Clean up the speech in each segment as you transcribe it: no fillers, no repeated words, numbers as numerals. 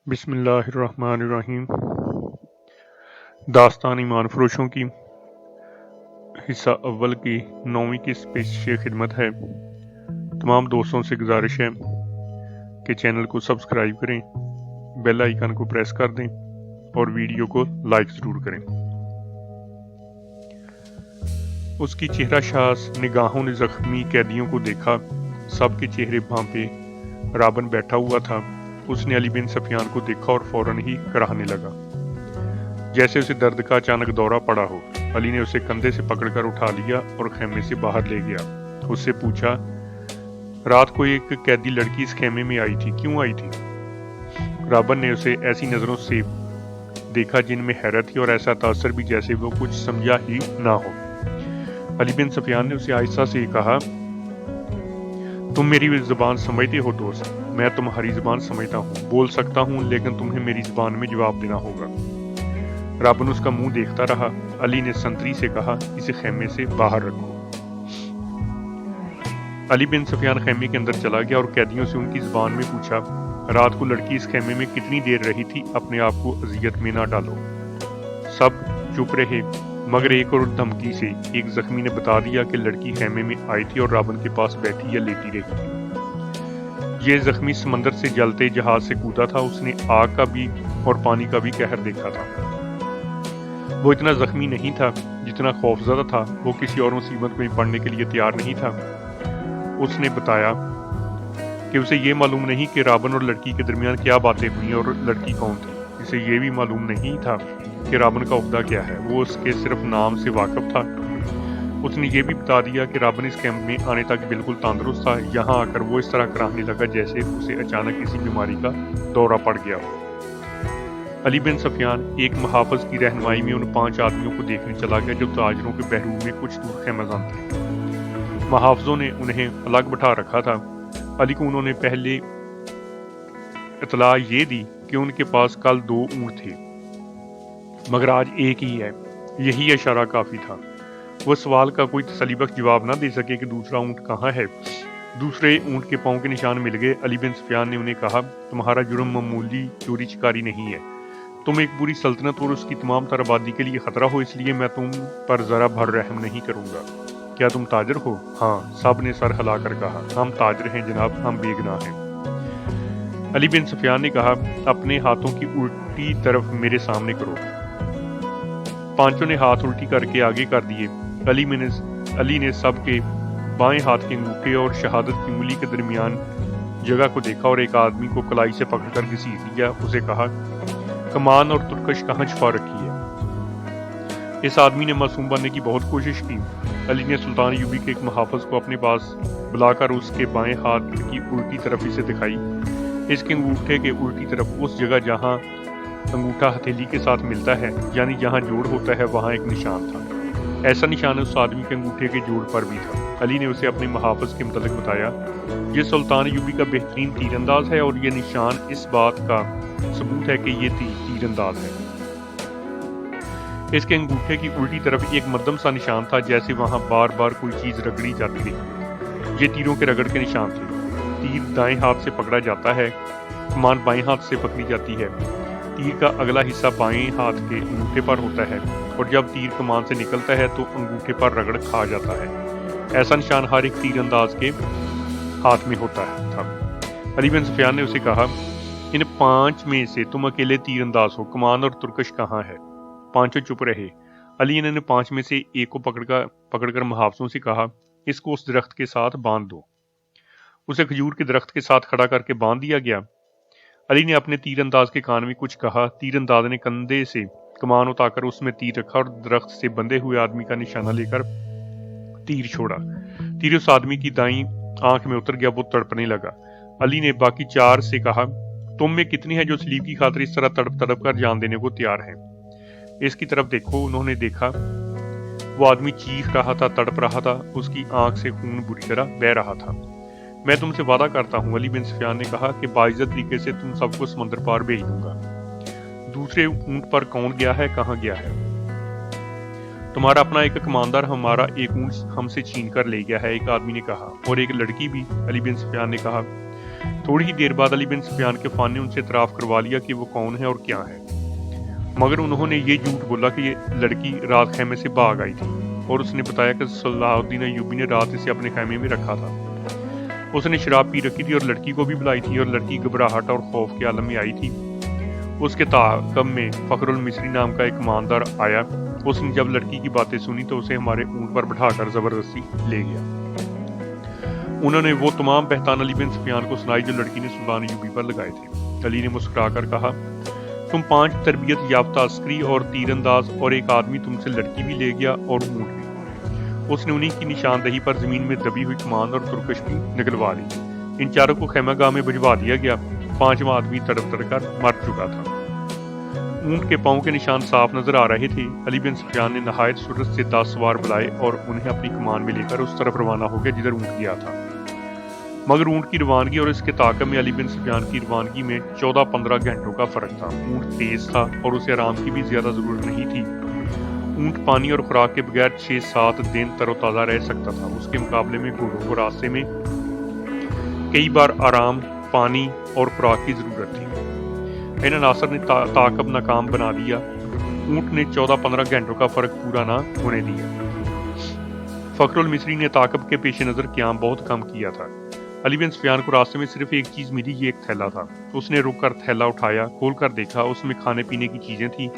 बिस्मिल्लाहिर्रहमानिर्रहीम। दास्तान ईमान फरोशों की हिस्सा अव्वल की 9वीं की पेश खिदमत है। तमाम दोस्तों से गुजारिश है कि चैनल को सब्सक्राइब करें, बेल आइकन को प्रेस कर दें और वीडियो को लाइक ज़रूर करें। उसकी चेहरा शास निगाहों ने जख्मी कैदियों को देखा। सबके चेहरे भांपे। राबन बैठा हुआ था। उसने अली बिन सफियान को देखा और फौरन ही कराहने लगा, जैसे उसे दर्द का अचानक दौरा पड़ा हो। अली ने उसे कंधे से पकड़कर उठा लिया और खेमे से बाहर ले गया। उससे पूछा, रात को एक कैदी लड़की इस खेमे में आई थी, क्यों आई थी? राबन ने उसे ऐसी नजरों से देखा जिनमें हैरत थी और ऐसा तासर भी जैसे वो कुछ समझा ही ना हो। अली बिन सफियान ने उसे आहिस्ता से कहा, तुम मेरी जुबान समझते हो दोस्त? मैं तुम्हारी जुबान समझता हूँ, बोल सकता हूँ, लेकिन तुम्हें मेरी जुबान में जवाब देना होगा। राबन उसका मुंह देखता रहा। अली ने संतरी से कहा, इसे खेमे से बाहर रखो। अली बिन सफियान खेमे के अंदर चला गया और कैदियों से उनकी जुबान में पूछा, रात को लड़की इस खेमे में कितनी देर रही थी? अपने आप को अजियत में ना डालो। सब चुप रहे, मगर एक और धमकी से एक जख्मी ने बता दिया कि लड़की खेमे में आई थी और राबन के पास बैठी या लेटी रही थी। ये जख्मी समंदर से जलते जहाज से कूदा था। उसने आग का भी और पानी का भी कहर देखा था। वो इतना जख्मी नहीं था जितना खौफजदा था। वो किसी और मुसीबत में पड़ने के लिए तैयार नहीं था। उसने बताया कि उसे ये मालूम नहीं कि राबन और लड़की के दरमियान क्या बातें हुई और लड़की कौन थी। इसे ये भी मालूम नहीं था कि राबन का उहदा क्या है। वो उसके सिर्फ नाम से वाकिफ था। उसने ये भी बता दिया कि राबन इस कैंप में आने तक बिल्कुल तंदुरुस्त था। यहाँ आकर वो इस तरह कराहने लगा जैसे उसे अचानक किसी बीमारी का दौरा पड़ गया हो। अली बिन सफियान एक मुहाफिज की रहनुमाई में उन 5 आदमियों को देखने चला गया जो ताजरों के बहरूम में कुछ दूर खेमजान थे। मुहाफिजों ने उन्हें अलग बिठा रखा था। अली को उन्होंने पहले इतला ये दी कि उनके पास कल 2 ऊँट थे, मगर आज एक ही है। यही इशारा काफी था। वो सवाल का कोई तसल्लीबख्श जवाब ना दे सके कि दूसरा ऊँट कहाँ है। दूसरे ऊँट के पाँव के निशान मिल गए। अली बिन सफियान ने उन्हें कहा, तुम्हारा जुर्म मामूली चोरी छिकारी नहीं है। तुम एक पूरी सल्तनत और उसकी तमाम तर आबादी के लिए खतरा हो, इसलिए मैं तुम पर जरा भर रहम नहीं करूंगा। क्या तुम ताजर हो? हाँ, सब ने सर हिलाकर कहा, हम ताजर हैं जनाब, हम बेगुनाह हैं। अली बिन सफियान ने कहा, अपने हाथों की उल्टी तरफ मेरे सामने करो। 5 ने हाथ उल्टी करके आगे कर दिए। अली ने सबके बाएं हाथ के अंगूठे और शहादत की उंगली के दरमियान जगह को देखा और एक आदमी को कलाई से पकड़कर घसीट लिया। उसे कहा, कमान और तुर्कश कहाँ छुपा रखी है? इस आदमी ने मासूम बनने की बहुत कोशिश की। अली ने सुल्तान यूबी के एक मुहाफिज को अपने पास बुलाकर उसके बाएं हाथ की उल्टी तरफ इसे दिखाई। इसके अंगूठे के उल्टी तरफ उस जगह जहां अंगूठा हथेली के साथ मिलता है, यानी जहां जोड़ होता है, वहां एक निशान था। ऐसा निशान उस आदमी के अंगूठे के जोड़ पर भी था। अली ने उसे अपने मुहाफिज के मुतालिक बताया, ये सुल्तान यूबी का बेहतरीन तीरंदाज है और ये निशान इस बात का सबूत है कि ये तीरंदाज है। इसके अंगूठे की उल्टी तरफ एक मध्यम सा निशान था, जैसे वहां बार बार कोई चीज रगड़ी जाती थी। ये तीरों के रगड़ के निशान थे। तीर दाएं हाथ से पकड़ा जाता है, कमान बाएं हाथ से पकड़ी जाती है। तीर का अगला हिस्सा बाएं हाथ के अंगूठे पर होता है और जब तीर कमान से निकलता है तो अंगूठे पर रगड़ खा जाता है। ऐसा निशान हर एक तीरंदाज के हाथ में होता था। अली बिन सफियान ने उसे कहा, इन 5 में से तुम अकेले तीरंदाज हो, कमान और तुर्कश कहाँ है? 5 चुप रहे। अली ने 5 में से एक को पकड़कर मुहाफिजों से कहा, इसको उस दरख्त के साथ बांध दो। उसे खजूर के दरख्त के साथ खड़ा करके बांध दिया गया। अली ने अपने तीरंदाज के कान में कुछ कहा। तीरंदाज ने कंधे से कमान उतारकर उसमें तीर रखा और दरख्त से बंधे हुए आदमी का निशाना लेकर तीर छोड़ा। तीर उस आदमी की दाईं आंख में उतर गया। वो तड़पने लगा। अली ने बाकी 4 से कहा, तुम में कितनी है जो सलीब की खातिर इस तरह तड़प तड़प कर जान देने को तैयार है? इसकी तरफ देखो। उन्होंने देखा। वो आदमी चीख रहा था, तड़प रहा था। उसकी आंख से खून बुरी तरह बह रहा था। मैं तुमसे वादा करता हूँ, अली बिन सफियान ने कहा, कि बाइज्जत तरीके से तुम सबको समंदर पार भेज दूंगा। दूसरे ऊंट पर कौन गया है, कहाँ गया है? तुम्हारा अपना एक कमांडर हमारा एक ऊंट हमसे छीन कर ले गया है, एक आदमी ने कहा, और एक लड़की भी। अली बिन सफियान ने कहा, थोड़ी ही देर बाद अली बिन सुफियान के फान ने उनसे इतराफ़ करवा लिया कि वो कौन है और क्या है, मगर उन्होंने ये झूठ बोला कि ये लड़की रात खैमे से भाग आई थी और उसने बताया कि सलाहुद्दीन अय्यूबी ने रात इसे अपने खैमे में रखा था। उसने शराब पी रखी थी और लड़की को भी बुलाई थी और लड़की घबराहट और खौफ के आलम में आई थी। उसके ताक़ब में फ़खरुल मिस्री नाम का एक ईमानदार आया। उसने जब लड़की की बातें सुनी तो उसे हमारे ऊँट पर बिठाकर ज़बरदस्ती ले गया। उन्होंने वो तमाम बहतान अली बिन सुफियान को सुनाई जो लड़की ने सुल्तान अय्यूबी पर लगाए थे। अली ने मुस्कुराकर कहा, तुम 5 तरबियत याफ्ता अस्करी और तीरंदाज और एक आदमी तुमसे लड़की भी ले गया और ऊँट भी। उसने उन्हीं की निशानदही पर जमीन में दबी हुई कमान और तुर्कश भी निकलवा ली। इन चारों को खैमागाह में भिजवा दिया गया। 5वां आदमी तड़प कर मर चुका था। ऊँट के पाँव के निशान साफ नजर आ रहे थे। अली बिन सुफियान ने नहायत सूरत से 10 सवार बुलाए और उन्हें अपनी कमान में लेकर उस तरफ रवाना हो गया जिधर ऊँट गया था। मगर ऊँट की रवानगी और इसके ताक़ब में अली बिन सुफियान की रवानगी में 14-15 घंटों का फर्क था। ऊँट तेज था और उसे आराम की भी ज्यादा जरूरत नहीं थी। ऊँट पानी और खुराक के बगैर 6-7 दिन तरोताज़ा रह सकता था। उसके मुकाबले में घोड़ों को रास्ते में कई बार आराम, पानी और खुराक की जरूरत थी। इन अनासर ने ताक़ब नाकाम बना दिया। ऊँट ने 14-15 घंटों का फर्क पूरा ना होने दिया। फ़खरुल मिस्री ने ताक़ब के पेश नज़र क़याम बहुत कम किया था। अली बिन सुफियान को रास्ते में सिर्फ एक चीज़ मिली, ये एक थैला था। उसने रुक कर थैला उठाया, खोल कर देखा, उसमें खाने पीने की चीज़ें थी।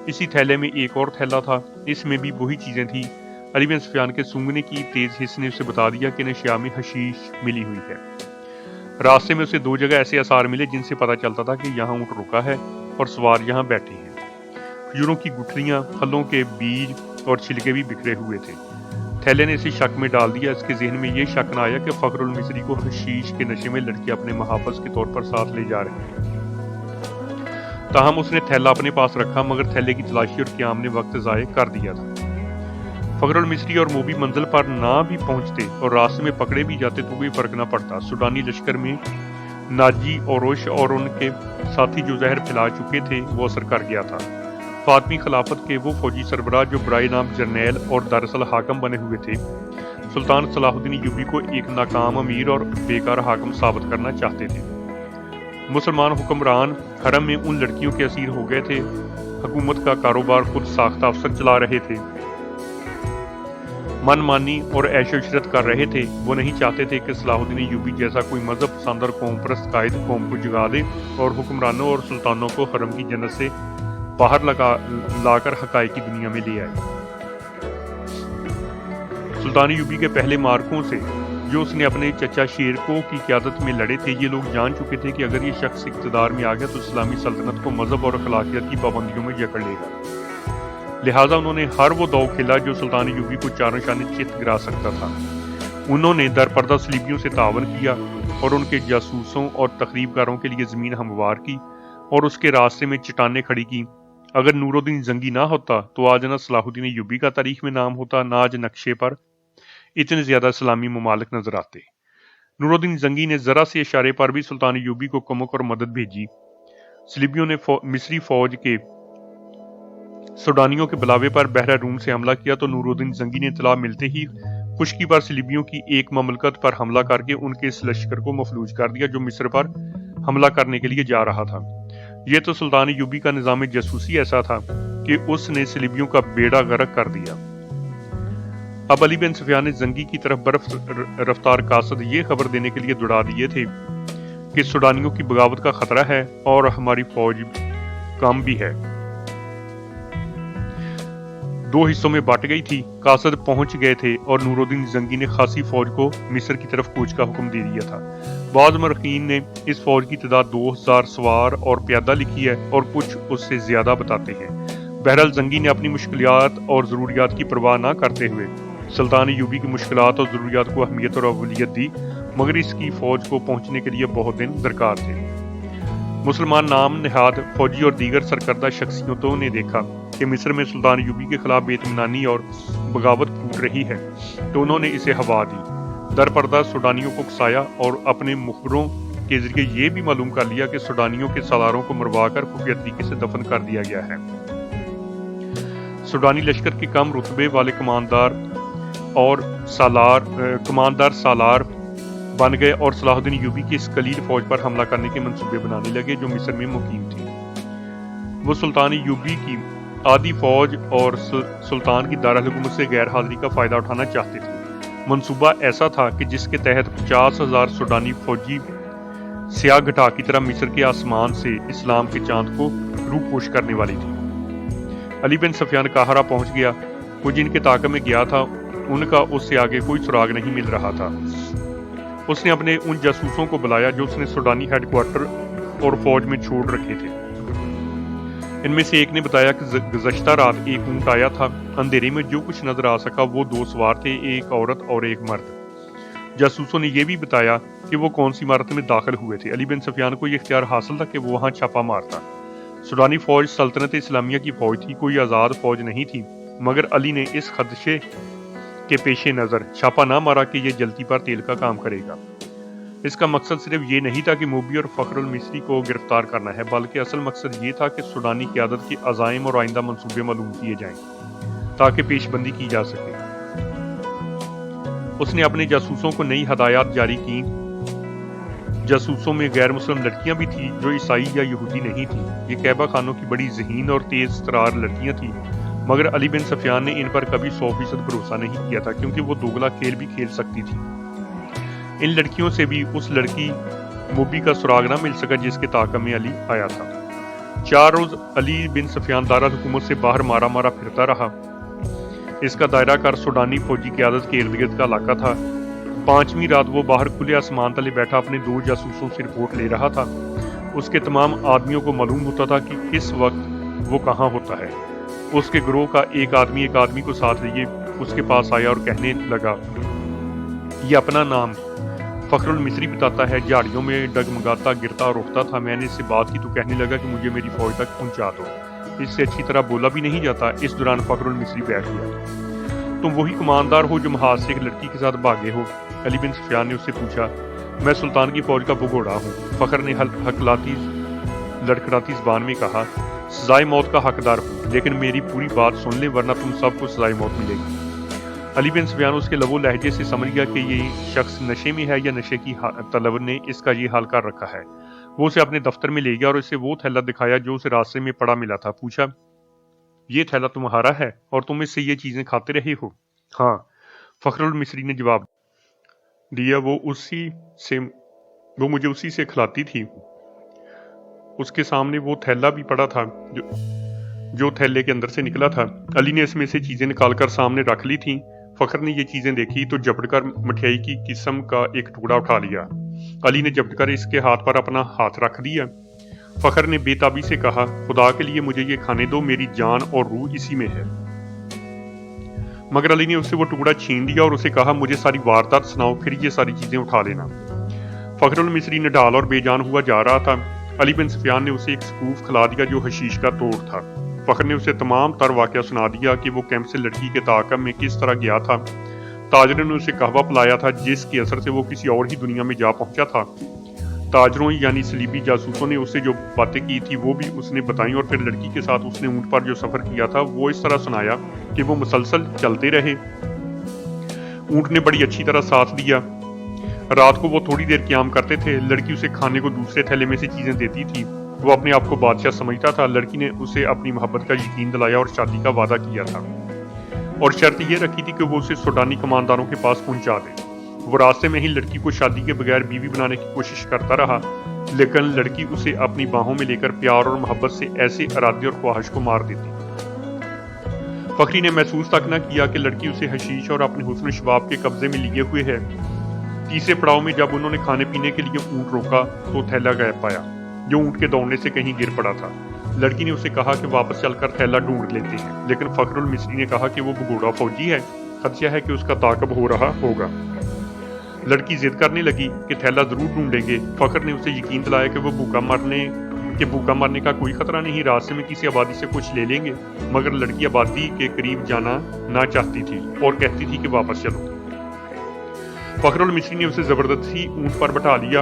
इसी थैले में एक और थैला था, इसमें भी वही चीज़ें थी। अली बिन सुफियान के सूंघने की तेज़ हिस्स ने उसे बता दिया कि नशिया में हशीश मिली हुई है। रास्ते में उसे 2 जगह ऐसे आसार मिले जिनसे पता चलता था कि यहाँ ऊँट रुका है और सवार यहाँ बैठे हैं। खजूरों की गुठलियाँ, फलों के बीज और छिलके भी बिखरे हुए थे। थैले ने इसे शक में डाल दिया। इसके जहन में ये शक न आया कि फ़खरुल मिस्री को हशीश के नशे में लड़की अपने महाफ़ज़ के तौर पर साथ ले जा रही है। ताहम उसने थैला अपने पास रखा, मगर थैले की तलाशी और क़याम ने वक्त ज़ाय कर दिया था। फ़खरुल मिस्री और मोबी मंजिल पर ना भी पहुंचते और रास्ते में पकड़े भी जाते तो कोई फर्क न पड़ता। सूडानी लश्कर में नाजी औरोश और उनके साथी जो जहर फैला चुके थे वो असर कर गया था। फातमी खिलाफत के वो फौजी सरबराह जो बराए नाम जर्नैल और दरअसल हाकम बने हुए थे, सुल्तान सलाहुद्दीन अय्यूबी को एक नाकाम अमीर और बेकार हाकम साबित करना चाहते थे। मुसलमान हुक्मरान हरम में उन लड़कियों के असीर हो गए थे। हुकूमत का कारोबार खुद साख्ता अफसर चला रहे थे। मनमानी और ऐशो इशरत कर रहे थे। वो नहीं चाहते थे कि सलाहुद्दीन अय्यूबी जैसा कोई मजहब पसंद और कौम परस्त कायद कौम को जगा दे और हुक्मरानों और सुल्तानों को हरम की जन्नत से बाहर लाकर हकायक की दुनिया में ले आए। सुल्तान अय्यूबी के पहले मार्कों से जो उसने अपने चचा शेरको की क़यादत में लड़े थे, ये लोग जान चुके थे कि अगर ये शख्स इक़्तिदार में आ गया तो इस्लामी सल्तनत को मजहब और अखलाकियत की पाबंदियों में जकड़ लेगा। लिहाजा उन्होंने हर वो दाव खेला जो सुल्तान अय्यूबी को चारों शाने चित गिरा सकता था। उन्होंने दरपर्दा सलीबियों से तावन किया और उनके जासूसों और तखरीबकारों के लिए ज़मीन हमवार की और उसके रास्ते में चट्टानें खड़ी की। अगर नूरुद्दीन जंगी ना होता तो आज न सलाहुद्दीन अय्यूबी का तारीख में नाम होता, ना आज नक्शे पर इतने ज्यादा इस्लामी ममालिक नजर आते। नूरुद्दीन जंगी ने जरा से इशारे पर भी सुल्तान अय्यूबी को कमक और मदद भेजी। सलीबियों ने मिस्री फौज के सूडानियों के बुलावे पर बहरा रूम से हमला किया तो नूरुद्दीन जंगी ने इत्तला मिलते ही खुश्की पर सलीबियों की एक ममलकत पर हमला करके उनके इस लश्कर को मफलूज कर दिया जो मिस्र पर हमला करने के लिए जा रहा था। ये तो सुल्तान अय्यूबी का निज़ाम जासूसी ऐसा था कि उसने सलीबियों का बेड़ा गर्क कर दिया। अब अली बिन सुफियान ने जंगी की तरफ बर्फ रफ्तार कासद ये खबर देने के लिए दौड़ा दिए थे कि सूडानियों की बगावत का खतरा है और हमारी फौज कम भी है। 2 हिस्सों में बांट गई थी। कासद पहुंच गए थे और नूरुद्दीन जंगी ने खासी फौज को मिस्र की तरफ कूच का हुक्म दे दिया था। बाज़ मरखीन ने इस फौज की तादाद 2000 सवार और प्यादा लिखी है और कुछ उससे ज्यादा बताते हैं। बहरहाल जंगी ने अपनी मुश्किलात और ज़रूरियात की परवाह न करते हुए सुल्तान अय्यूबी की मुश्किलात और ज़रूरियात को अहमियत और अवलियत दी, मगर इसकी फौज को पहुंचने के लिए बहुत दिन दरकार थे। मुसलमान नाम नहाद फौजी और दीगर सरकर्दा शख्सियतों ने देखा कि मिस्र में सुल्तान अय्यूबी के खिलाफ बेइत्मीनानी और बगावत फूट रही है तो उन्होंने इसे हवा दी। दरपर्दा सूडानियों को उकसाया और अपने मुखबरों के जरिए ये भी मालूम कर लिया कि सूडानियों के सालारों को मरवाकर खुफिया तरीके से दफन कर दिया गया है। सूडानी लश्कर के कम रुतबे वाले कमांडर सालार बन गए और सलाहुद्दीन अय्यूबी की इस कलील फौज पर हमला करने के मंसूबे बनाने लगे जो मिस्र में मुकीम थी। वो सुल्तान अय्यूबी की आधी फौज और सुल्तान की दारुल हुकूमत से गैर हाजिरी का फायदा उठाना चाहते थे। मंसूबा ऐसा था कि जिसके तहत 50,000 सूडानी फौजी स्याह घटा की तरह मिस्र के आसमान से इस्लाम के चांद को रूपोश करने वाली थी। अली बिन सफियान काहरा पहुंच गया। वो जिनके ताक़ब में गया था उनका उससे आगे कोई सुराग नहीं मिल रहा था। उसने अपने उन जासूसों को बुलाया जो उसने सूडानी हेडक्वार्टर और फौज में छोड़ रखे थे। इनमें से एक ने बताया कि गुज़श्ता रात एक ऊंट आया था। अंधेरे में जो कुछ नजर आ सका वो 2 सवार थे, एक औरत और एक मर्द। जासूसों ने यह भी बताया कि वो कौन सी इमारत में दाखिल हुए थे। अली बिन सफियान को यह इख्तियार हासिल था कि वो वहां छापा मारता। सूडानी फौज सल्तनत इस्लामिया की फौज थी, कोई आज़ाद फौज नहीं थी, मगर अली ने इस खदशे के पेशे नज़र छापा ना मारा कि यह जलती पर तेल का काम करेगा। इसका मकसद सिर्फ ये नहीं था कि मूबी और फ़ख्रुल मिस्री को गिरफ्तार करना है, बल्कि असल मकसद ये था कि सूडानी क़यादत के अज़ाइम और आइंदा मंसूबे मालूम किए जाएं ताकि पेशबंदी की जा सके। उसने अपने जासूसों को नई हदायत जारी की। जासूसों में गैर मुस्लिम लड़कियां भी थी जो ईसाई या यहूदी नहीं थी। ये कैबा खानों की बड़ी ज़हीन और तेज़ तरार लड़कियां थी, मगर अली बिन सफियान ने इन पर कभी 100% भरोसा नहीं किया था, क्योंकि वो दोगला खेल भी खेल सकती थी। इन लड़कियों से भी उस लड़की मूबी का सुराग ना मिल सका जिसके ताक़ब में अली आया था। 4 रोज अली बिन सफियान दारुल हुकूमत से बाहर मारा मारा फिरता रहा। इसका दायरा कर सूडानी फौजी क़यादत के इर्द गिर्द का इलाका था। 5वीं रात वो बाहर खुले आसमान तले बैठा अपने 2 जासूसों से रिपोर्ट ले रहा था। उसके तमाम आदमियों को मालूम होता था कि किस वक्त वो कहाँ होता है। उसके ग्रोह का एक आदमी को साथ लिए उसके पास आया और कहने लगा, ये अपना नाम फ़ख्रुल मिस्री बताता है, झाड़ियों में डगमगाता गिरता और उठता था। मैंने इससे बात की तो कहने लगा कि मुझे मेरी फौज तक पहुंचा दो। इससे अच्छी तरह बोला भी नहीं जाता। इस दौरान फ़ख्रुल मिस्री बैठ गया। तुम वही कमांडर हो जो महाज से एक लड़की के साथ भागे हो? अली बिन सफियान ने उससे पूछा। मैं सुल्तान की फौज का भगोड़ा हूँ, फ़ख्र ने हकलाती लड़खड़ाती ज़बान में कहा। सजाए मौत का हकदार हूँ, लेकिन मेरी पूरी बात सुन ले वरना तुम सबको सजाए मौत मिलेगी। अली बिन सफियान उसके लबो लहजे से समझ गया कि ये शख्स नशे में है या नशे की तलब ने इसका ये हाल कर रखा है। वो उसे अपने दफ्तर में ले गया और उसे वो थैला दिखाया जो उसे रास्ते में पड़ा मिला था। पूछा, ये थैला तुम्हारा है और तुम इससे ये चीजें खाते रहे हो? हाँ, फ़ख्रुल मिस्री ने जवाब दिया। वो मुझे उसी से खिलाती थी। उसके सामने वो थैला भी पड़ा था जो थैले के अंदर से निकला था। अली ने इसमें से चीजें निकालकर सामने रख ली थी। फ़ख्र ने ये चीजें देखी तो झपटकर मठियाई की किस्म का एक टुकड़ा उठा लिया। अली ने झपटकर इसके हाथ पर अपना हाथ रख दिया। फ़ख्र ने बेताबी से कहा, खुदा के लिए मुझे ये खाने दो, मेरी जान और रूह इसी में है। मगर अली ने उससे वो टुकड़ा छीन लिया और उसे कहा, मुझे सारी वारदात सुनाओ, फिर ये सारी चीजें उठा लेना। फ़ख्रुल मिस्री निढाल और बेजान हुआ जा रहा था। अली बिन सफियान ने उसे एक सकूफ खिला दिया जो हशीश का तोड़ था। फ़ख्र ने उसे तमाम तर वाक़या सुना दिया कि वो कैंप से लड़की के ताक़ब में किस तरह गया था। ताजरों ने उसे कहवा पिलाया था जिसके असर से वो किसी और ही दुनिया में जा पहुंचा था। ताजरों यानी सलीबी जासूसों ने उससे जो बातें की थी वो भी उसने बताई और फिर लड़की के साथ उसने ऊंट पर जो सफ़र किया था वो इस तरह सुनाया कि वो मुसलसल चलते रहे। ऊंट ने बड़ी अच्छी तरह साथ दिया। रात को वो थोड़ी देर क़याम करते थे। लड़की उसे खाने को दूसरे थैले में से चीज़ें देती थी। वो अपने आप को बादशाह समझता था। लड़की ने उसे अपनी मोहब्बत का यकीन दिलाया और शादी का वादा किया था और शर्त ये रखी थी कि वो उसे सूडानी कमांडरों के पास पहुंचा दे। वो रास्ते में ही लड़की को शादी के बगैर बीवी बनाने की कोशिश करता रहा, लेकिन लड़की उसे अपनी बाहों में लेकर प्यार और मोहब्बत से ऐसे इरादे और ख्वाहिश को मार देती। फ़ख्री ने महसूस तक न किया कि लड़की उसे हशीश और अपने हुस्न शबाब के कब्जे में लिए हुए है। तीसरे पड़ाव में जब उन्होंने खाने पीने के लिए ऊंट रोका तो थैला गायब पाया जो ऊंट के दौड़ने से कहीं गिर पड़ा था। लड़की ने उसे कहा कि वापस चलकर थैला ढूंढ लेते हैं, लेकिन फ़ख्रुल मिस्री ने कहा कि वो भगोड़ा फौजी है, खदशा है कि उसका ताक़ब हो रहा होगा। लड़की जिद करने लगी कि थैला जरूर ढूंढेंगे। फ़ख्र ने उसे यकीन दिलाया कि वो भूखा मरने का कोई खतरा नहीं, रास्ते में किसी आबादी से कुछ ले लेंगे। मगर लड़की आबादी के करीब जाना ना चाहती थी और कहती थी कि वापस चलो। फ़ख्रुल मिस्री ने उसे जबरदस्ती ऊंट पर बैठा लिया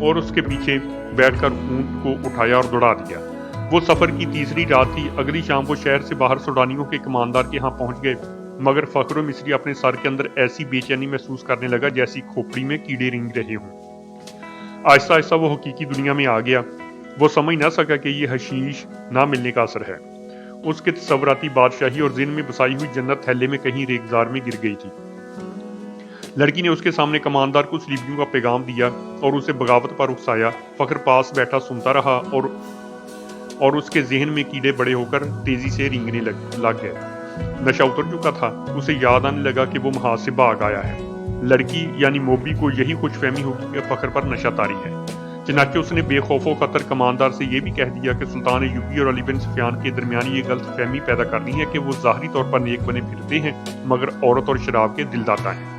और उसके पीछे बैठकर ऊंट को उठाया और दौड़ा दिया। वो सफर की तीसरी रात थी। अगली शाम वो शहर से बाहर सूडानियों के कमांडर के यहाँ पहुंच गए। मगर फखरुल मिस्री अपने सर के अंदर ऐसी बेचैनी महसूस करने लगा जैसी खोपड़ी में कीड़े रेंग रहे हों। आहिस्ता आहिस्ता वो हकीकी दुनिया में आ गया। वो समझ ना सका कि ये हशीश ना मिलने का असर है। उसके तसव्वुराती बादशाही और जिन में बसाई हुई जन्नत थैले में कहीं रेगिजार में गिर गई थी। लड़की ने उसके सामने कमानदार को सलीबियों का पैगाम दिया और उसे बगावत पर उकसाया। फखर पास बैठा सुनता रहा और उसके जहन में कीड़े बड़े होकर तेजी से रेंगने लग गए। नशा उतर चुका था। उसे याद आने लगा कि वो महाज से भाग आया है। लड़की यानी मोबी को यही खुशफहमी होगी कि फखर पर नशा तारी है। चनाचे उसने बेखौफो खतर कमानदार से यह भी कह दिया कि सुल्तान यूबी और अली बिन सुफियान के दरमियान ये गलत फहमी पैदा करनी है कि वो ज़ाहरी तौर पर नेक बने फिरते हैं मगर औरत और शराब के दिलदाता हैं।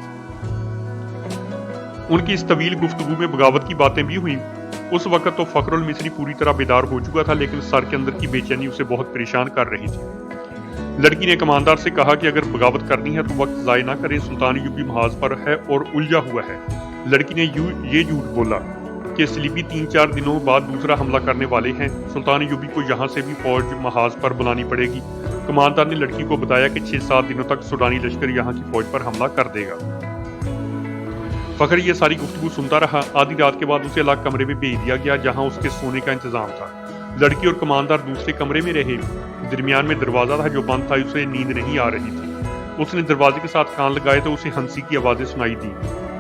उनकी इस तवील गुफ्तगू में बगावत की बातें भी हुई। उस वक्त तो फखरुल मिस्री पूरी तरह बेदार हो चुका था, लेकिन सर के अंदर की बेचैनी उसे बहुत परेशान कर रही थी। लड़की ने कमानदार से कहा कि अगर बगावत करनी है तो वक्त ज़ाय ना करें, सुल्तान यूबी महाज पर है और उलझा हुआ है। लड़की ने ये झूठ बोला कि सलीबी 3-4 दिनों बाद दूसरा हमला करने वाले हैं। सुल्तान यूबी को यहाँ से भी फौज महाज पर बुलानी पड़ेगी। कमानदार ने लड़की को बताया कि 6-7 दिनों तक सूडानी लश्कर यहाँ की फौज पर हमला कर देगा। फखर ये सारी गुफ्तगू सुनता रहा। आधी रात के बाद उसे अलग कमरे में भेज दिया गया जहाँ उसके सोने का इंतजाम था। लड़की और कमानदार दूसरे कमरे में रहे। दरमियान में दरवाजा था जो बंद था, उसे नींद नहीं आ रही थी। उसने दरवाजे के साथ कान लगाए तो उसे हंसी की आवाजें सुनाई दी।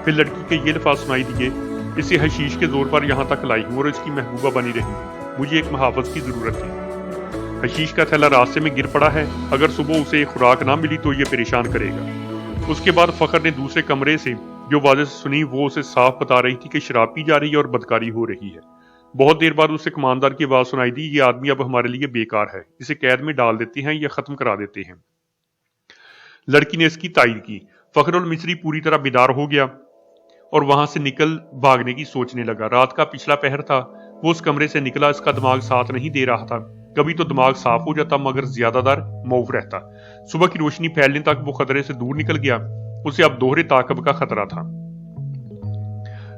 फिर लड़की के ये लफ्ज़ सुनाई दिए, इसे हशीश के जोर पर यहाँ तक लाई हूँ और इसकी महबूबा बनी रही। मुझे एक मुहाफ़िज़ की जरूरत है। हशीश का थैला रास्ते में गिर पड़ा है। अगर सुबह उसे खुराक ना मिली तो ये परेशान करेगा। उसके बाद फखर ने दूसरे कमरे से जो वाज़ेह सुनी वो उसे साफ बता रही थी कि शराब पी जा रही है और बदकारी हो रही है। बहुत देर बाद उसे कमानदार की आवाज़ सुनाई दी, ये आदमी अब हमारे लिए बेकार है, इसे कैद में डाल देते हैं या ख़त्म करा देते हैं। लड़की ने इसकी तायीद की। फखरुल मिस्री पूरी तरह बेदार हो गया और वहां से निकल भागने की सोचने लगा। रात का पिछला पहर था। वो उस कमरे से निकला। इसका दिमाग साथ नहीं दे रहा था। कभी तो दिमाग साफ हो जाता मगर ज्यादातर मौफ रहता। सुबह की रोशनी फैलने तक वो खतरे से दूर निकल गया। उसे अब दोहरे ताकब का खतरा था।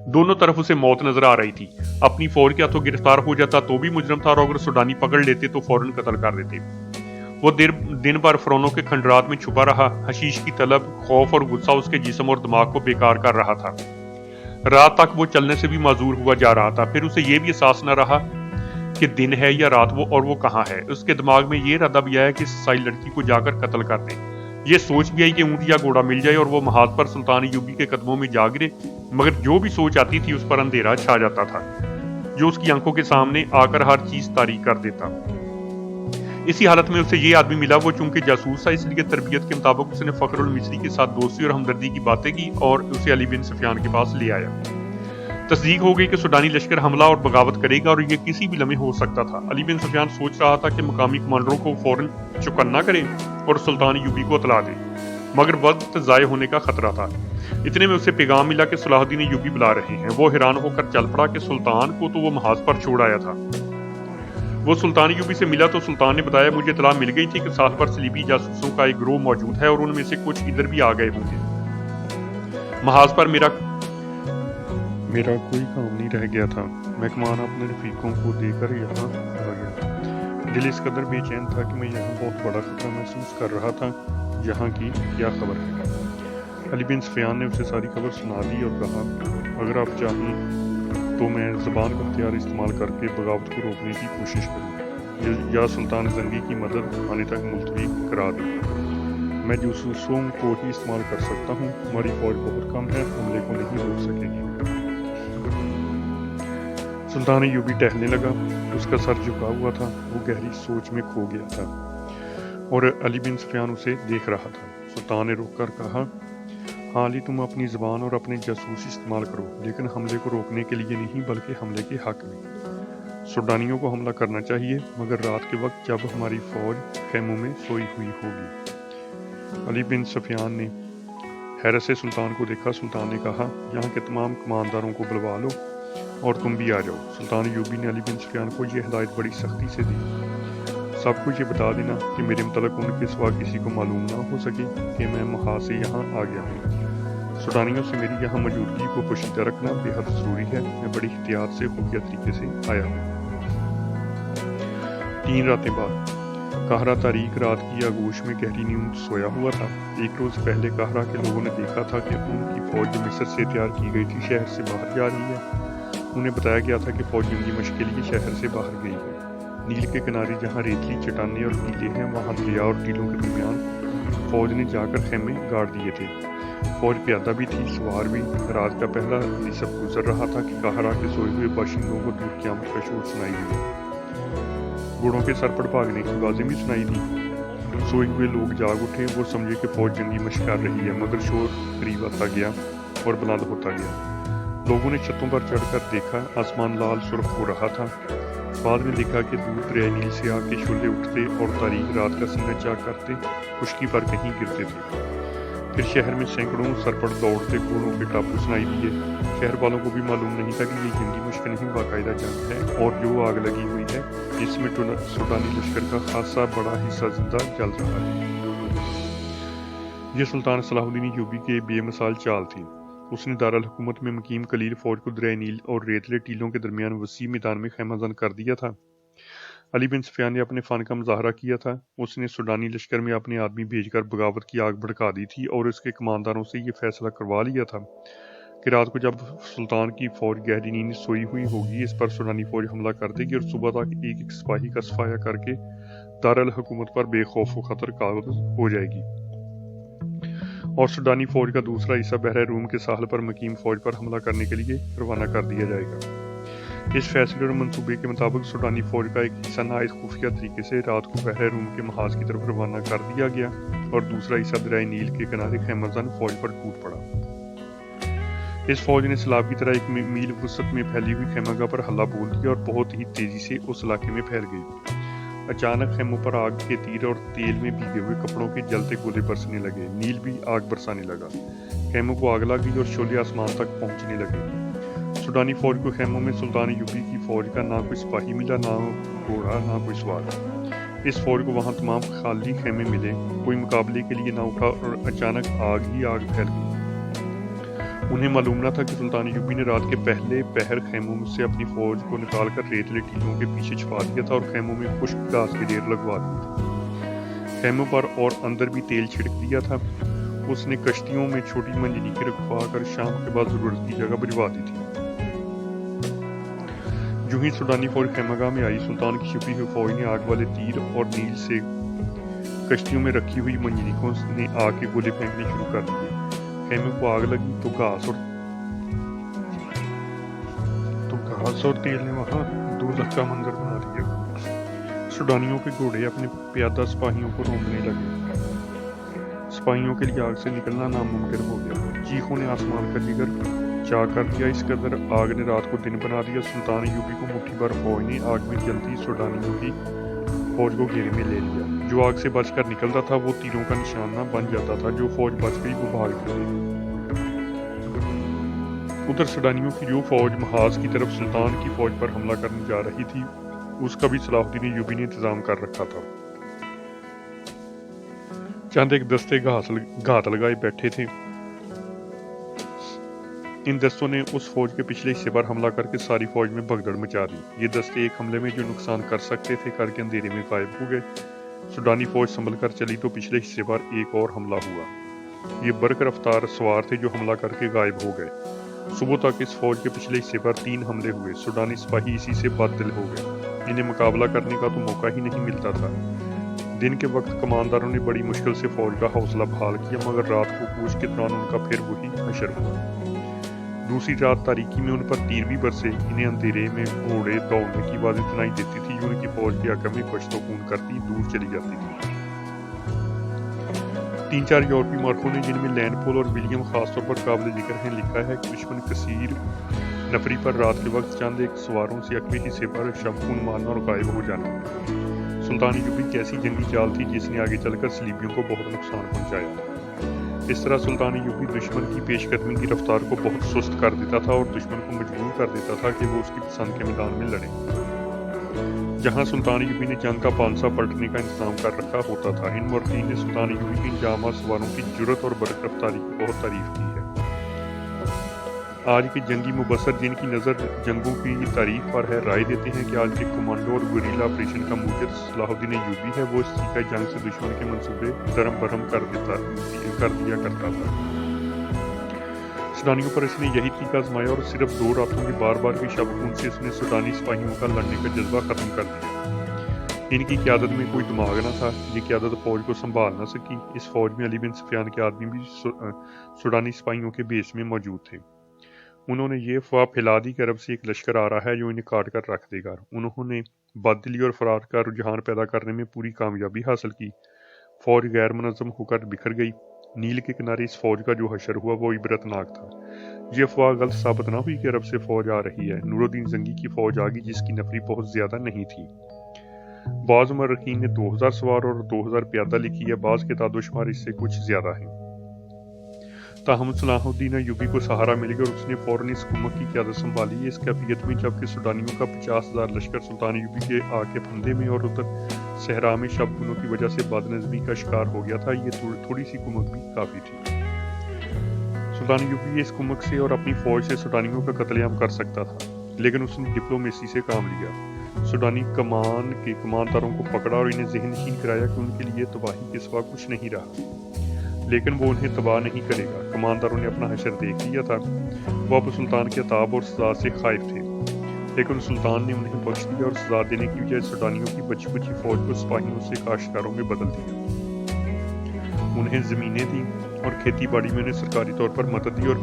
दोनों तरफ उसे मौत नजर आ रही थी। अपनी फौज के हाथों गिरफ्तार हो जाता तो भी मुजरम था और अगर सूडानी पकड़ लेते तो फौरन कत्ल कर देते। वो दिन भर फरोनों के खंडरात में छुपा रहा। हशीश की तलब, खौफ और गुस्सा उसके जिस्म और दिमाग को बेकार कर रहा था। रात तक वो चलने से भी माजूर हुआ जा रहा था। फिर उसे ये भी एहसास न रहा कि दिन है या रात वो कहाँ है। उसके दिमाग में ये इरादा भी आया कि साई लड़की को जाकर कत्ल कर दे। ये सोच भी आई कि ऊंट या घोड़ा मिल जाए और वो महाज पर सुल्तान यूबी के कदमों में जा गिरे। मगर जो भी सोच आती थी उस पर अंधेरा छा जाता था जो उसकी आंखों के सामने आकर हर चीज तारीक कर देता। इसी हालत में उसे ये आदमी मिला। वो चूंकि जासूस था इसलिए तरबियत के मुताबिक उसने फखरुल मिस्री के साथ दोस्ती और हमदर्दी की बातें की और उसे अली बिन सुफियान के पास ले आया। तस्दीक हो गई कि सूडानी लश्कर हमला और बगावत करेगा और ये किसी भी लम्हे हो सकता था। अली बिन सुफियान सोच रहा था कि मकामी कमांडरों को फौरन चौकन्ना करे और सुल्तान यूबी को इतला दे, मगर वक्त ज़ाय होने का खतरा था। इतने में उसे पैगाम मिला कि सलाहुद्दीन यूबी बुला रहे हैं। वो हैरान होकर चल पड़ा कि सुल्तान को तो वो महाज पर छोड़ आया था। वो सुल्तान यूबी से मिला तो सुल्तान ने बताया, मुझे इतला मिल गई थी कि साथ पर सलीबी जासूसों का एक ग्रोह मौजूद है और उनमें से कुछ इधर भी आ गए होंगे। महाज पर मेरा कोई काम नहीं रह गया था। मैं कमान अपने रफीकों को देकर यहाँ आ गया। दिल इस कदर बेचैन था कि मैं यहाँ बहुत बड़ा खतरा महसूस कर रहा था। यहाँ की क्या खबर है? अली बिन सुफियान ने उसे सारी खबर सुना दी और कहा, अगर आप चाहें तो मैं ज़बान का हथियार इस्तेमाल करके बगावत को रोकने की कोशिश करूँ या सुल्तान जंगी की मदद आने तक मुलतवी करा दूँ। मैं जासूसों को ही इस्तेमाल कर सकता हूँ। हमारी फौज बहुत कम है, हमले को नहीं रोक सकेगी। सुल्तान यूबी टहलने लगा। उसका सर झुका हुआ था। वो गहरी सोच में खो गया था और अली बिन सुफियान उसे देख रहा था। सुल्तान ने रोककर कहा, हाँ अली, तुम अपनी ज़बान और अपने जासूस इस्तेमाल करो, लेकिन हमले को रोकने के लिए नहीं बल्कि हमले के हक में। सूडानियों को हमला करना चाहिए मगर रात के वक्त जब हमारी फौज खेमों में सोई हुई होगी। अली बिन सुफियान ने हैरत से सुल्तान को देखा। सुल्तान ने कहा, यहाँ के तमाम कमानदारों को बुलवा लो और तुम भी आ जाओ। सुल्तान यूबी ने अली बिन सुफियान को यह हिदायत बड़ी सख्ती से दी, सबको ये बता देना कि मेरे मुतल्लिक़ उनके सिवा किसी को मालूम ना हो सके कि मैं महाज से यहाँ आ गया हूँ। सूडानियों से मेरी यहाँ मौजूदगी को पोशीदा रखना बेहद ज़रूरी है। मैं बड़ी एहतियात से खुफिया तरीके से आया हूँ। 3 रातें बाद काहरा तारीख रात की आगोश में गहरी नींद सोया हुआ था। एक रोज पहले काहरा के लोगों ने देखा था कि उनकी फौज जो मिस्र से तैयार की गई थी शहर से बाहर जा रही है। उन्हें बताया गया था कि फौज जंगी मशक के लिए शहर से बाहर गई है। नील के किनारे जहाँ रेतली चट्टानें और टीले हैं वहाँ दरिया और टीलों के दरमियान फौज ने जाकर खेमे गाड़ दिए थे। फौज प्यादा भी थी, सवार भी। रात का पहला हिस्सा गुजर रहा था कि काहरा के सोए हुए बाशिंदों को दूर क़यामत का शोर सुनाई दिया। घोड़ों के सर पर भागने की आवाजें भी सुनाई दी। सोए हुए लोग जाग उठे। वो समझे कि फौज जंगी मशक कर रही है, मगर शोर करीब आता गया और बुलंद होता गया। लोगों ने छतों पर चढ़कर देखा, आसमान लाल सुर्ख हो रहा था। बाद में देखा कि दूर दरिया नील से आग के शोले उठते और तारीख रात का सीना चाक करते खुश्की पर कहीं गिरते थे। फिर शहर में सैकड़ों सर पर दौड़ते घोड़ों के टापू सुनाई दिए। शहर वालों को भी मालूम नहीं था कि ये जंगी मशक नहीं, बाकायदा जंग है और जो आग लगी हुई है जिसमें सुडानी लश्कर का खासा बड़ा हिस्सा जिंदा जल रहा है। यह सुल्तान सलाहुद्दीन अय्यूबी के बेमिसाल चाल थी। उसने दारुल हुकूमत में मुकीम कलील फौज को दरिया नील और रेतले टीलों के दरमियान वसी मैदान में खैमाजन कर दिया था। अली बिन सुफियान ने अपने फन का मुजाहरा किया था। उसने सुडानी लश्कर में अपने आदमी भेजकर बगावत की आग भड़का दी थी और उसके कमानदारों से ये फैसला करवा लिया था कि रात को जब सुल्तान की फौज गहरी नींद सोई हुई होगी इस पर सुडानी फौज हमला कर देगी और सुबह तक एक एक सिपाही का सफाया करके दारुल हुकूमत पर बेखौफ व खतर काबू हो जाएगी। और सुडानी फौज का दूसरा हिस्सा बहरा रूम के साहल पर मुकीम फौज पर हमला करने के लिए रवाना कर दिया जाएगा। इस फैसले और मंसूबे के मुताबिक सुडानी फौज का एक हिस्सा नाइस खुफिया तरीके से रात को बहरा रूम के महाज की तरफ रवाना कर दिया गया और दूसरा हिस्सा दरिया नील के किनारे खैमाजन फौज पर टूट पड़ा। इस फौज ने सैलाब की तरह एक मील वसत में फैली हुई खैमागाह पर हल्ला बोल दिया और बहुत ही तेजी से उस इलाके में फैल गई। अचानक खेमों पर आग के तीर और तेल में भीगे हुए कपड़ों के जलते गोले बरसने लगे। नील भी आग बरसाने लगा। खेमों को आग लगी और शोले आसमान तक पहुंचने लगे। सुडानी फौज को खेमों में सुल्तान अय्यूबी की फौज का ना कोई सिपाही मिला, ना घोड़ा, ना कोई सवार। इस फौज को वहां तमाम खाली खेमे मिले। कोई मुकाबले के लिए ना उठा और अचानक आग ही आग फैल गई। उन्हें मालूम न था कि सुल्तान अय्यूबी ने रात के पहले पहर खेमों से अपनी फौज को निकालकर रेतले टीलों के पीछे छुपा दिया था और खेमों में खुश्क घास के ढेर लगवा दिए थे। खेमों पर और अंदर भी तेल छिड़क दिया था। उसने कश्तियों में छोटी मंजनीकें रखवा कर शाम के बाद जरूरत की जगह भिजवा दी थी। जो ही सुडानी फौज खैमागाह में आई, सुल्तान की छुपी हुई फौज ने आग वाले तीर और नील से कश्तियों में रखी हुई मंजनीकों ने आग के गोले फेंकने शुरू कर दिए। खेमे को आग लगी तो घास और तेल ने वहां दोज़ख का मंजर बना दिया। सुडानियों के घोड़े अपने प्यादा सिपाहियों को रोकने लगे। सिपाहियों के लिए आग से निकलना नामुमकिन हो गया। चीखों ने आसमान का जिगर चाक कर दिया। इस कदर आग ने रात को दिन बना दिया। सुल्तान अय्यूबी को मुट्ठी भर फौज ने आग में जलती सुडानियों की फौज को घेरे में ले लिया। जो आग से बचकर निकलता था वो तीरों का निशाना बन जाता था। जो फौज बच गई वो भाग गई। उधर सुडानियों की जो फौज महाज की तरफ सुल्तान की फौज पर हमला करने जा रही थी उसका भी सलाहुद्दीन अय्यूबी ने इंतजाम कर रखा था। चंद एक दस्ते घात लगाए बैठे थे। इन दस्तों ने उस फौज के पिछले हिस्से पर हमला करके सारी फौज में भगदड़ मचा दी। ये दस्ते एक हमले में जो नुकसान कर सकते थे करके अंधेरे में गायब हो गए। सुडानी फौज संभल कर चली तो पिछले हिस्से पर एक और हमला हुआ। ये बरक रफ्तार सवार थे जो हमला करके गायब हो गए। सुबह तक इस फौज के पिछले हिस्से पर 3 हमले हुए। सुडानी सिपाही इसी से बददिल हो गए। इन्हें मुकाबला करने का तो मौका ही नहीं मिलता था। दिन के वक्त कमानदारों ने बड़ी मुश्किल से फौज का हौसला बहाल किया, मगर रात को कूच के दौरान उनका फिर वही हशर हुआ। दूसरी रात तारीकी में उन पर तीर भी बरसे। इन्हें अंधेरे में घोड़े दौड़ने की आवाजें सुनाई देती थी जो उनकी फौज के आगे में कश्तों खून करती दूर चली जाती थी। 3-4 यूरोपीय मौरखों ने, जिनमें लैंडपोल और विलियम खासतौर पर काबिल जिक्र हैं, लिखा है कि दुश्मन कसीर नफरी पर रात के वक्त चंद एक सवारों से अगले हिस्से पर शबखून मारना और गायब हो जाना। सुल्तान अय्यूबी की ऐसी जंगी चाल थी जिसने आगे चलकर सलीबियों को बहुत नुकसान पहुंचाया। इस तरह सुल्तान अय्यूबी दुश्मन की पेशकदमी की रफ्तार को बहुत सुस्त कर देता था और दुश्मन को मजबूर कर देता था कि वो उसकी पसंद के मैदान में लड़े। जहां सुल्तान अय्यूबी ने जंग का पांसा पलटने का इंतजाम कर रखा होता था। इन मुर्खीन ने सुल्तान अय्यूबी की जामा सवारों की जुर्रत और बरक रफ्तारी की बहुत तारीफ की है। آج کے جنگی مبصر جن کی نظر جنگوں کی تاریخ پر ہے رائے دیتے ہیں کہ آج کے کمانڈو اور گوریلا آپریشن کا موجد صلاح الدین ایوبی ہے، وہ اس سیکھا جنگ سے دشمن کے منصوبے درہم برہم کر دیا کرتا تھا۔ سوڈانیوں پر اس نے یہی طریقہ آزمایا اور صرف 2 راتوں کے بار بار کی شب خون سے اس نے سوڈانی سپاہیوں کا لڑنے کا جذبہ ختم کر دیا۔ ان کی قیادت میں کوئی دماغ نہ تھا، یہ قیادت فوج کو سنبھال نہ سکی۔ اس فوج میں علی بن سفیان کے آدمی بھی سوڈانی سپاہیوں کے بیس میں موجود تھے۔ انہوں نے یہ افواہ پھیلا دی کہ عرب سے ایک لشکر آ رہا ہے جو انہیں کاٹ کر رکھ دے گا۔ انہوں نے بددلی اور فرار کا رجحان پیدا کرنے میں پوری کامیابی حاصل کی۔ فوج غیر منظم ہو کر بکھر گئی۔ نیل کے کنارے اس فوج کا جو حشر ہوا وہ عبرتناک تھا۔ یہ افواہ غلط ثابت نہ ہوئی کہ عرب سے فوج آ رہی ہے۔ نور الدین زنگی کی فوج آ گئی جس کی نفری بہت زیادہ نہیں تھی۔ بعض مورخین نے 2000 سوار اور 2000 پیادہ لکھی ہے، بعض کے تعداد و شمار اس سے کچھ زیادہ ہیں۔ تاہم صلاح الدین ایوبی کو سہارا مل گیا اور اس نے فوراً اس حکومت کی قیادت سنبھالی۔ اس کیفیت میں جبکہ سوڈانیوں کا 50,000 لشکر سلطان ایوبی کے آ کے پھندے میں اور ادھر صحرا میں شب خونوں کی وجہ سے بد نظمی کا شکار ہو گیا تھا، یہ تھوڑی سی کمک بھی کافی تھی۔ سلطان ایوبی اس کمک سے اور اپنی فوج سے سوڈانیوں کا قتل عام کر سکتا تھا، لیکن اس نے ڈپلومیسی سے کام لیا۔ سوڈانی کمان کے کمانداروں کو پکڑا اور انہیں ذہن نشین کرایا کہ ان کے لیے تباہی کے سوا کچھ نہیں رہا، لیکن وہ انہیں تباہ نہیں کرے گا۔ کمانداروں نے اپنا حشر دیکھ لیا تھا، وہ اب سلطان کے عتاب اور سزا سے خائف تھے، لیکن سلطان نے انہیں بخش دیا اور سزا دینے کی بجائے سوڈانیوں کی بچی بچی فوج کو سپاہیوں سے کاشتکاروں میں بدل دیا۔ انہیں زمینیں دیں اور کھیتی باڑی میں انہیں سرکاری طور پر مدد دی اور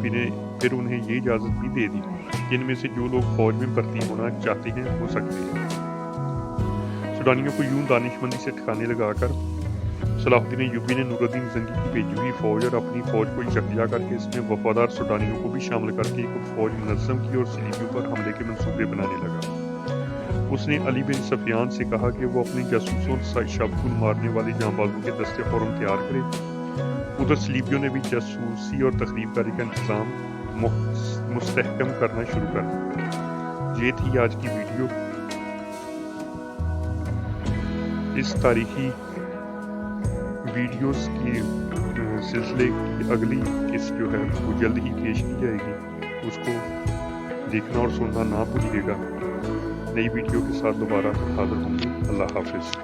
پھر انہیں یہ اجازت بھی دے دی کہ ان میں سے جو لوگ فوج میں بھرتی ہونا چاہتے ہیں ہو سکتے ہیں۔ سوڈانیوں کو یوں دانش مندی سے ٹھکانے لگا کر صلاح الدین ایوبی نے نور الدین زنگی کی بھیجی ہوئی فوج اور اپنی فوج کو یکجا کر کے اس میں وفادار سوڈانیوں کو بھی شامل کر کے ایک فوج منظم کی اور صلیبیوں پر حملے کے منصوبے بنانے لگا۔ اس نے علی بن سفیان سے کہا کہ وہ اپنے جاسوسوں اور شب خون مارنے والے جانبازوں کے دستے فوراً تیار کرے۔ ادھر صلیبیوں نے بھی جاسوسی اور تخریب کاری کا انتظام مستحکم کرنا شروع کر دیا۔ یہ تھی آج کی ویڈیو۔ اس تاریخی ویڈیوز کی سلسلے کی اگلی قسط جو ہے وہ جلد ہی پیش کی جائے گی، اس کو دیکھنا اور سننا نہ بھولیے گا۔ نئی ویڈیو کے ساتھ دوبارہ حاضر ہوں گے۔ اللہ حافظ۔